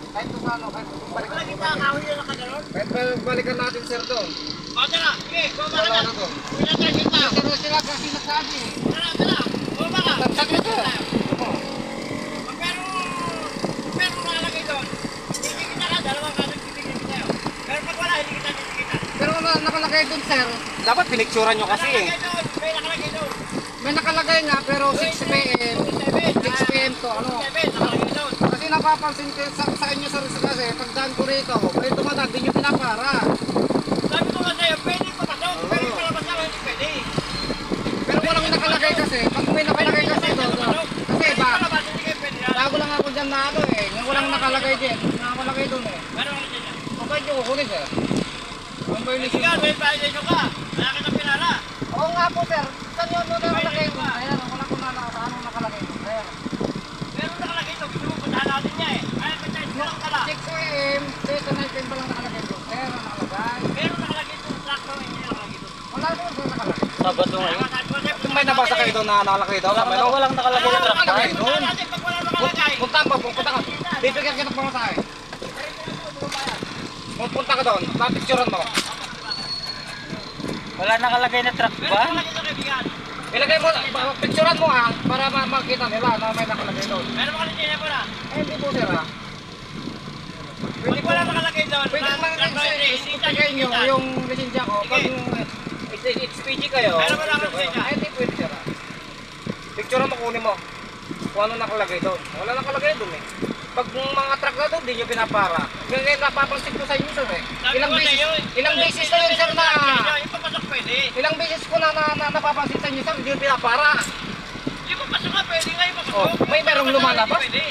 Kahit doon sa ano, kahit balikan Wala natin. kita kahoy na nakaganon. Kahit balikan natin sir doon. O, tara. Sige, bumaba ka Wala na. na doon. Wala tayo kita. Pero sila kasi nagsabi eh. Tara, tara. Bumaba ka. Saglit sir. Pero nakalagay doon. Hindi kita ka, dalawang kasang titigil kita yun. Pero pag wala, hindi kita titigil. Pero nakalagay doon sir. Dapat pinicturan nyo kasi eh. Nakalagay doon. May nakalagay doon. May nakalagay nga pero 6 PM. 6 PM to ano. Nakalagay doon. Kasi napapansin ko sa inyo sir kasi pagdaan ko rito, may dumadaan din yung pinapara. Sabi ko nga sa'yo, pwede papasok. Pwede palabas ako, hindi pwede. Pero walang nakalagay kasi. Pag may nakalagay kasi doon. Kasi ba, Palabas, hindi kayo pwede yan. bago lang ako dyan na ano eh. Yung walang nakalagay din. Nakalagay doon eh. Meron ka dyan yan. Okay nyo kukunin sir. Ang violation Ikaw, ko. may violation ka. Wala ka ng pinala. Oo nga po sir. Saan yun nakalagay doon? Ayan, wala ko na sa anong nakalagay doon. Ayan. Meron nakalagay ito. Gusto mo puntahan natin niya eh. Ay, patay, lang pala. 6 AM, 19 pa lang nakalagay doon. Ayan ang nakalagay. Meron nakalagay ito. Tractor, hindi nakalagay ito. Wala doon sir nakalagay. Sabado ngayon. Kung may nabasa kayo doon na nakalagay doon. Walang nakalagay na truck. nakalagay doon. Pag wala nakalagay. Punta mo, punta ka. Bibigyan kita pa tayo. Punta ka doon, papicturean mo. Wala nakalagay na truck Meron ba? nakalagay ito kaibigan. Ilagay mo, picturean mo ha, para makita nila na may nakalagay doon. Meron nakalagay niya po na. Eh, hindi po sir ha. Pag wala nakalagay doon. Pwede naman ipagay nyo yung lisensya ko. Pag HPG kayo, Meron wala akong lisensya. eh, hindi pwede sir ha. Picturean mo, kunin mo. Kung ano nakalagay doon. Wala nakalagay doon eh. Pag mga truck na doon, di nyo pinapara. Ngayon napapansin ko sa inyo sir eh. Ilang beses na yun sir na... Yung papasok pwede. Ilang beses ko na napapansin sa inyo sir, di nyo pinapara. Yung papasok ka pwede nga yung papasok. Oh, may merong lumalabas? Pwede.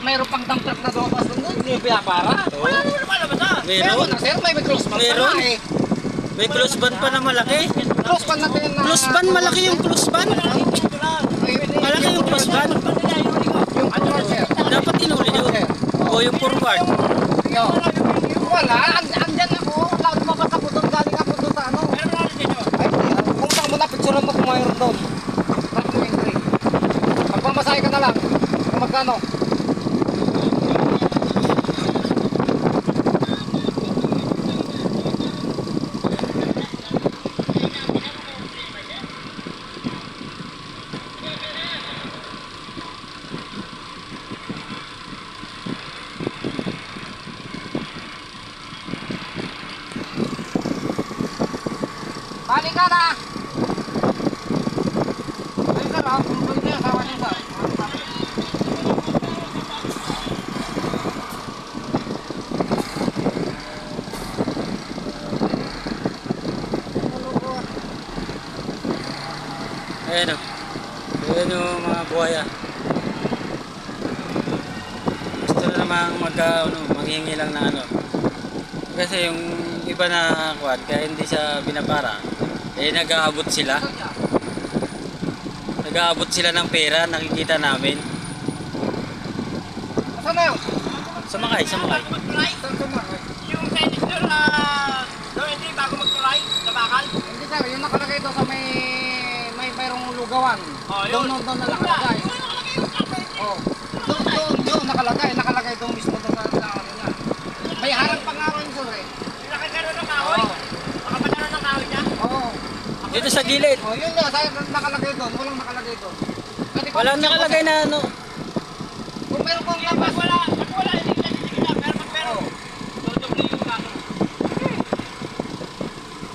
Mayroon pang dump truck na lumabas doon, di nyo pinapara. Wala naman lumalabas ah. Meron na sir, may close ban pa Meron? na eh. May close ban pa na malaki. Close ban natin na... Close ban, malaki yung close ban. Malaki yung close ban. Yung control sir. Dapat inuli nyo. O yung forward. Yo. Wala, andyan ako. Lumabas ako doon, galing ako doon sa ano. Meron nakalagay dito. Ay, kung saan mo na, picturean mo kung mayroon doon. Truck mo entry. Magpamasahe ka na lang. Kung magkano. Balik ka na! Ay, sir, ha? Kung pwede, asawa niyo, sir. Ayan o. Ayan o mga buhaya. Gusto na namang manghingi lang na ano. Kasi yung iba na kuwan, kaya hindi siya binabara. Eh nag-aabot sila. Nag-aabot sila ng pera, nakikita namin. Saan na yun? Sumakay. Saan sumakay? Yung tennis doon na hindi bago magtulay sa bakal. Hindi sir, yung nakalagay doon sa mayroong lugawan. Doon na nakalagay. Yung nakalagay yung tractor. Oh. Doon nakalagay doon mismo doon sa ano niya. May harang pa nga rin sir eh. Yung nakagano ng kahoy. Nakapagano ng kahoy niya. Oo. Dito sa gilid. Oh, yun na, nakalagay doon, walang nakalagay doon. Walang nakalagay na ano. Kung meron kong Pag labas, wala, hindi kita titigil. Pero pag meron, tutuloy yung kaso.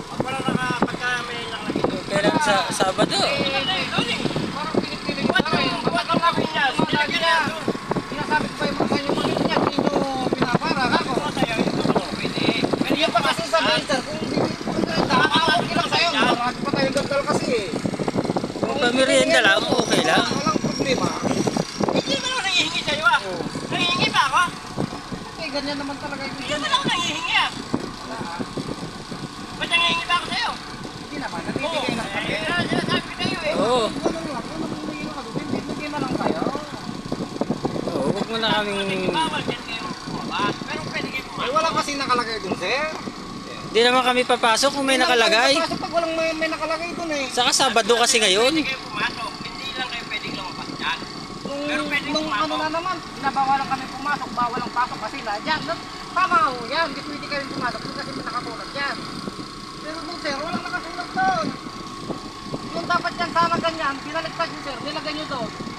Pag wala pagka may nakalagay doon. Kailan sa Sabado. parang pinipiling ko lang eh. Ba't ang ako niya? Lagi na. Sinasabi ko pa yung mga sa inyo mga niya, dito pinapara ako. Yan pa kasi sabihin sir, kung okay lang sa'yo, marami pa tayong dagdal kasi eh. Kung pamirienda lang, okay lang. Walang problema. Hindi naman ako nangihingi sa'yo ah. Nangihingi pa ako? Eh, ganyan naman talaga yung Hindi naman ako nangihingi ah. Ba't nangihingi pa ako sa'yo? Hindi naman, nagbibigay lang kami. Sinasabi ko sa'yo eh. Oo. Ganun lang, kung nagbibigay lang kami, bibigay na lang tayo. Oo, huwag mo na kaming... Bawal din kayo bumabas. Pero pwede kayo Eh, bumabas. wala kasi nakalagay dun sir. Hindi naman kami papasok kung may nakalagay. Kasi pag walang may nakalagay dun eh. Saka Sabado kasi ngayon. Pwede kayo pumasok. Hindi lang kayo pwedeng lumabas dyan. Pero pwede Nung ano pumasok. na naman, binabawalan kami pumasok, bawal ang pasok kasi na dyan. Tama ho yan, hindi pwede kayong pumasok doon kasi may nakasulat yan. Pero doon sir, walang nakasulat doon. Yung dapat yan sana ganyan, pinaligtad nyo sir, nilagay nyo doon.